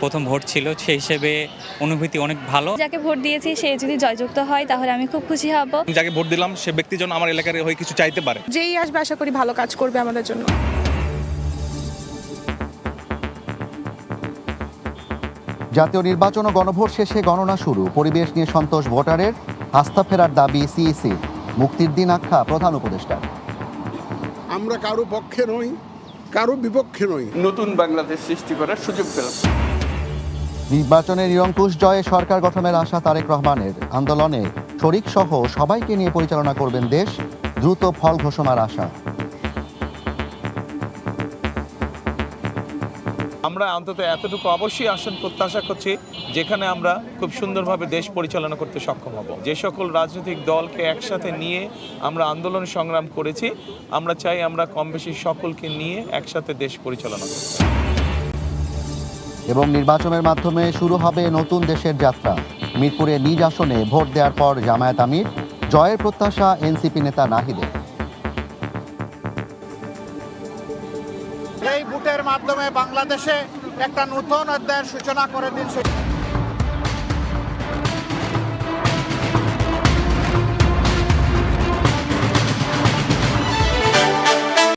প্রথম ভোট ছিল, সেই হিসেবে অনুভূতি অনেক ভালো। যাকে ভোট দিয়েছি সে যদি জয়যুক্ত হয় তাহলে আমি খুব খুশি হব। যাকে ভোট দিলাম সে ব্যক্তি যেন আমার এলাকার হয়ে কিছু চাইতে পারে। যেই আসবে আশা করি ভালো কাজ করবে আমাদের জন্য। জাতীয় নির্বাচন ও গণভোট শেষে গণনা শুরু। পরিবেশ নিয়ে সন্তোষ ভোটারের, আস্থা ফেরার দাবি সিইসি। মুক্তির দিন আখ্যা প্রধান উপদেষ্টা। আমরা কারো পক্ষে নই, কারো বিপক্ষে নই, নতুন বাংলাদেশ সৃষ্টি করার সুযোগ পেলাম। নির্বাচনে নিরঙ্কুশ জয়ে সরকার গঠনের আশা তারেক রহমানের। আন্দোলনে শরিক সহ সবাইকে নিয়ে পরিচালনা করবেন দেশ। দ্রুত ফল ঘোষণার আশা। আমরা অন্তত এতটুকু অবশ্যই আসন প্রত্যাশা করছি যেখানে আমরা খুব সুন্দরভাবে দেশ পরিচালনা করতে সক্ষম হব। যে সকল রাজনৈতিক দলকে একসাথে নিয়ে আমরা আন্দোলন সংগ্রাম করেছি, আমরা চাই আমরা কম বেশি সকলকে নিয়ে একসাথে দেশ পরিচালনা করব। এবং নির্বাচনের মাধ্যমে শুরু হবে নতুন দেশের যাত্রা। মিরপুরে নিজ আসনে ভোট দেওয়ার পর জামায়াত আমির। জয়ের প্রত্যাশা এনসিপি নেতা নাহিদের। এই ভোটের মাধ্যমে বাংলাদেশে একটা নতুন অধ্যায়ের সূচনা করে দিন।